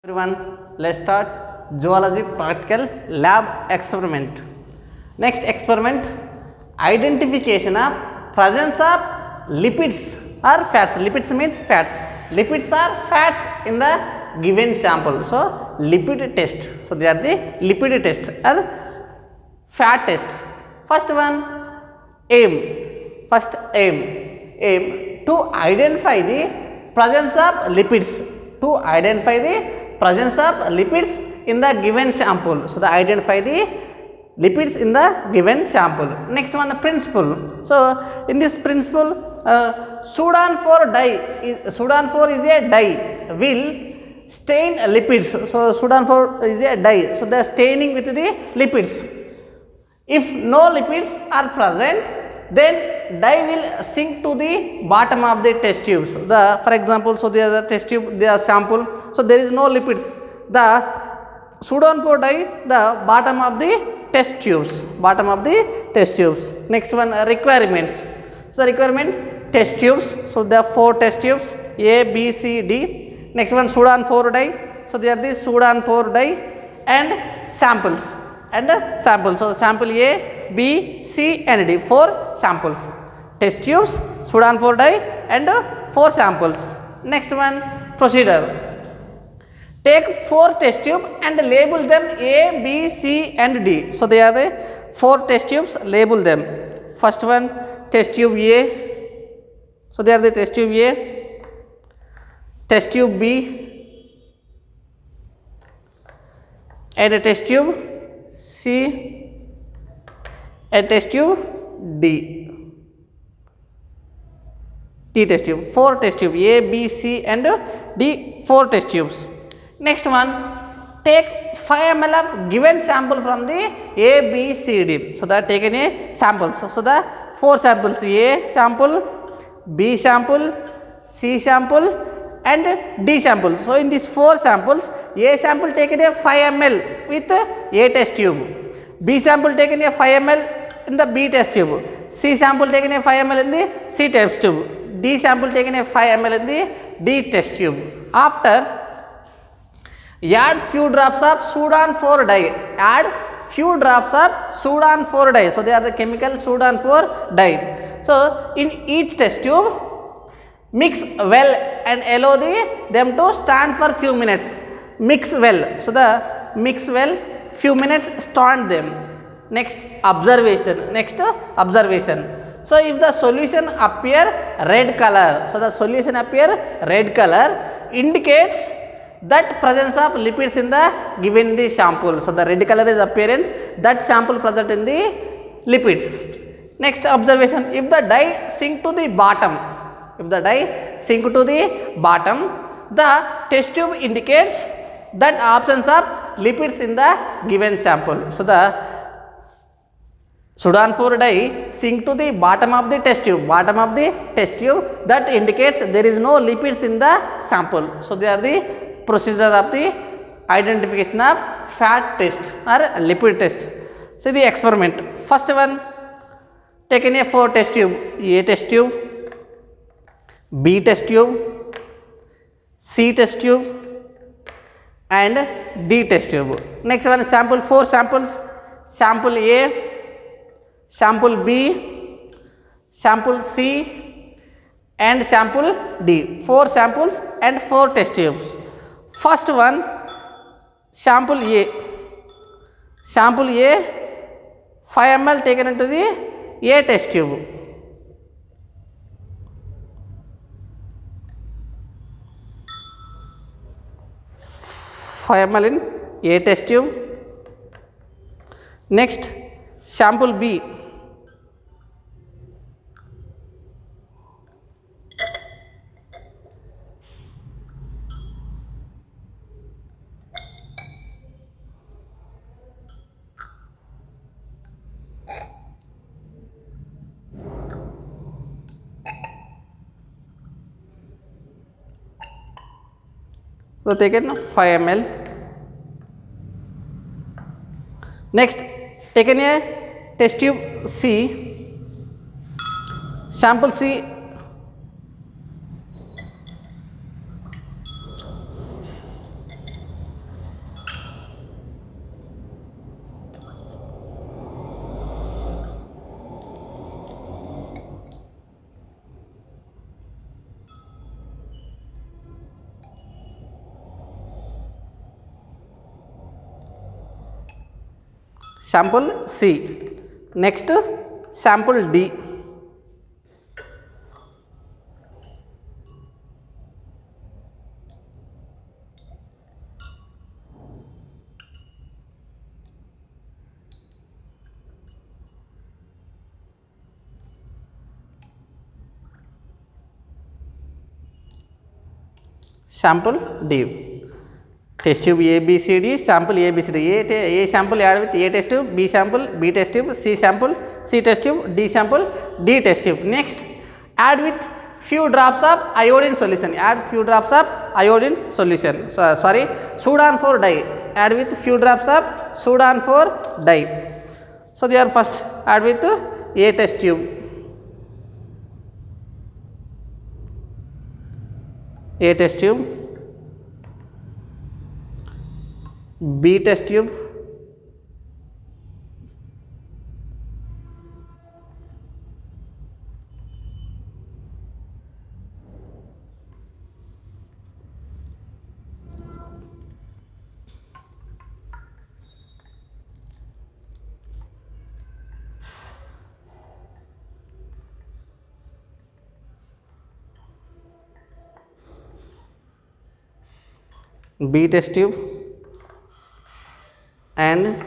Everyone, let's start zoology practical lab experiment. Next experiment, identification of presence of lipids or fats. Lipids means fats. Lipids are fats in the given sample. So lipid test. So they are the lipid test or fat test. First one, aim. First aim to identify the presence of lipids. To identify the presence of lipids in the given sample. So, identify the lipids in the given sample. Next one, principle. So, in this principle, Sudan 4 dye, Sudan 4 is a dye, will stain lipids. So, Sudan 4 is a dye. So, they are staining with the lipids. If no lipids are present, then dye will sink to the bottom of the test tubes. For example, so there is a test tube, there are sample, so there is no lipids. The Sudan 4 dye, the bottom of the test tubes, bottom of the test tubes. Next one, requirements. So requirement, test tubes. So there are 4 test tubes, A, B, C, D. Next one, Sudan 4 dye. So there are the Sudan 4 dye and samples. So sample A, B, C and D, 4 samples. Test tubes, Sudan 4 dye and 4 samples. Next one, procedure. Take 4 test tubes and label them A, B, C and D. So they are 4 test tubes, label them. First one, test tube A. So they are the test tube A, test tube B and a test tube C and test tube D. T test tube, 4 test tube A, B, C and D, 4 test tubes. Next one, take 5 ml of given sample from the A, B, C, D. So that taken a sample. So the 4 samples, A sample, B sample, C sample and D sample. So in these 4 samples, A sample taken a 5 ml with A test tube, B sample taken a 5 ml in the B test tube, C sample taken a 5 ml in the C test tube, D sample taken a 5 ml in the D test tube. After, add few drops of Sudan 4 dye. Add few drops of Sudan 4 dye. So they are the chemical Sudan 4 dye. So in each test tube, mix well and allow them to stand for few minutes. Mix well. So the mix well, few minutes, stand them. Next observation. So if the solution appear red color, so the solution appear red color indicates that presence of lipids in the given the sample. So the red color is appearance that sample present in the lipids. Next observation, if the dye sink to the bottom, the test tube indicates that absence of lipids in the given sample. So the Sudan 4 dye sink to the bottom of the test tube, that indicates there is no lipids in the sample. So they are the procedure of the identification of fat test or lipid test. So the experiment, first one, taken a 4 test tube, A test tube, B test tube, C test tube and D test tube. Next one, sample 4 samples, sample A, sample B, sample C and sample D, 4 samples and 4 test tubes. First one, sample A, 5 ml taken into the A test tube. In A test tube. Next, sample B, so taken 5 ml. Next, taken a test tube C, sample C, sample C. Next sample D. Sample D. Test tube A, B, C, D, sample A, B, C, D. A sample add with A test tube, B sample, B test tube, C sample, C test tube, D sample, D test tube. Next, add with few drops of iodine solution. Add few drops of iodine solution. Sorry, Sudan 4 dye. Add with few drops of Sudan 4 dye. So, they are first add with A test tube. A test tube, B test tube, B test tube and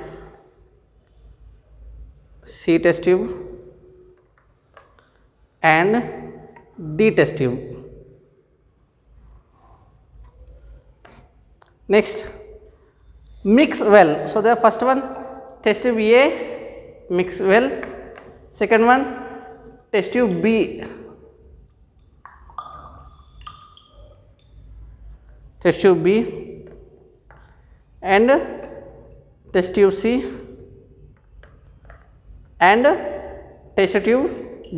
C test tube and D test tube. Next, mix well. So, the first one test tube A, mix well. Second one test tube B, test tube B and test tube C and test tube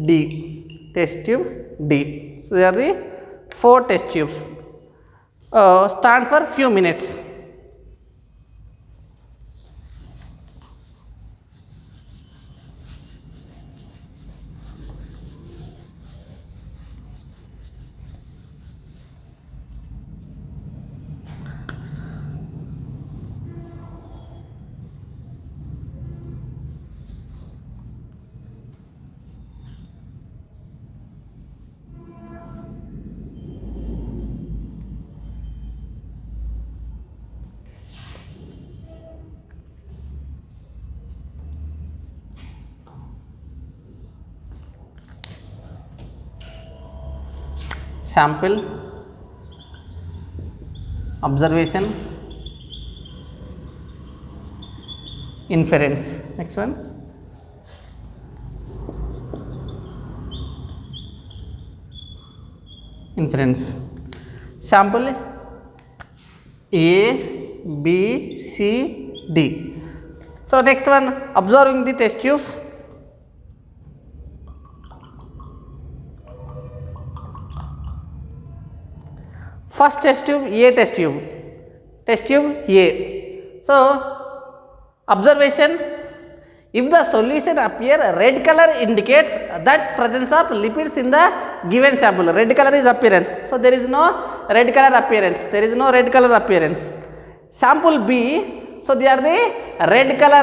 D, test tube D. So, they are the 4 test tubes. Stand for few minutes. Sample, observation, inference. Next one, inference. Sample A, B, C, D. So, next one, observing the test tubes. First test tube A test tube A. So, observation, if the solution appear red color indicates that presence of lipids in the given sample. Red color is appearance. So, there is no red color appearance. Sample B, so they are the red color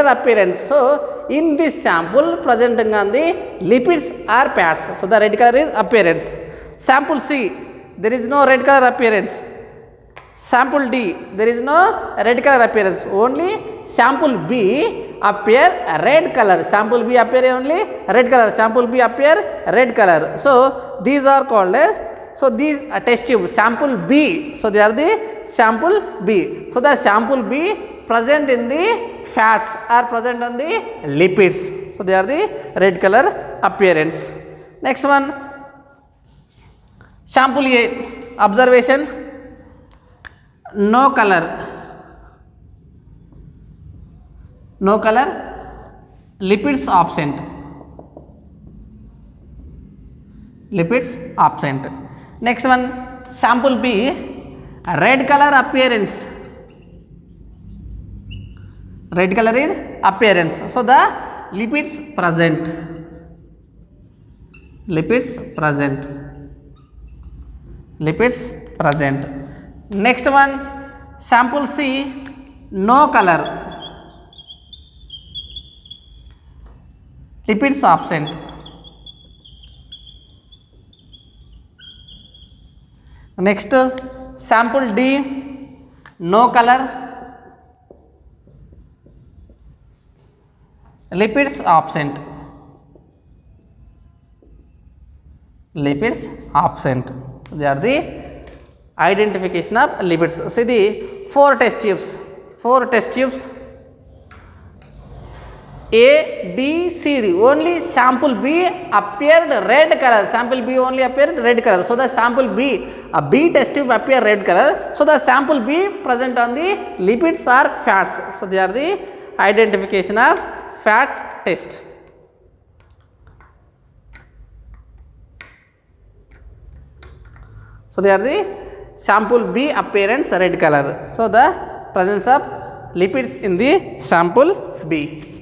appearance. So, in this sample presenting on the lipids or fats. So, the red color is appearance. Sample C, there is no red color appearance. Sample D, there is no red color appearance. Only sample B appear red color. Sample B appear only red color. Sample B appear red color. So, these are called as, so these test tube sample B. So, they are the sample B. So, the sample B present in the fats or present on the lipids. So, they are the red color appearance. Next one, sample A, observation, no color, lipids absent. Next one, sample B, red color appearance, red color is appearance. So, the lipids present. Next one, sample C, no color, lipids absent. Next, sample D, no color, lipids absent. Lipids absent. They are the identification of lipids. See the 4 test tubes. 4 test tubes. A, B, C, D. Only sample B appeared red color. Sample B only appeared red color. So the sample B, a B test tube appear red color. So the sample B present on the lipids or fats. So they are the identification of fat test. So they are the sample B appearance red color. So the presence of lipids in the sample B.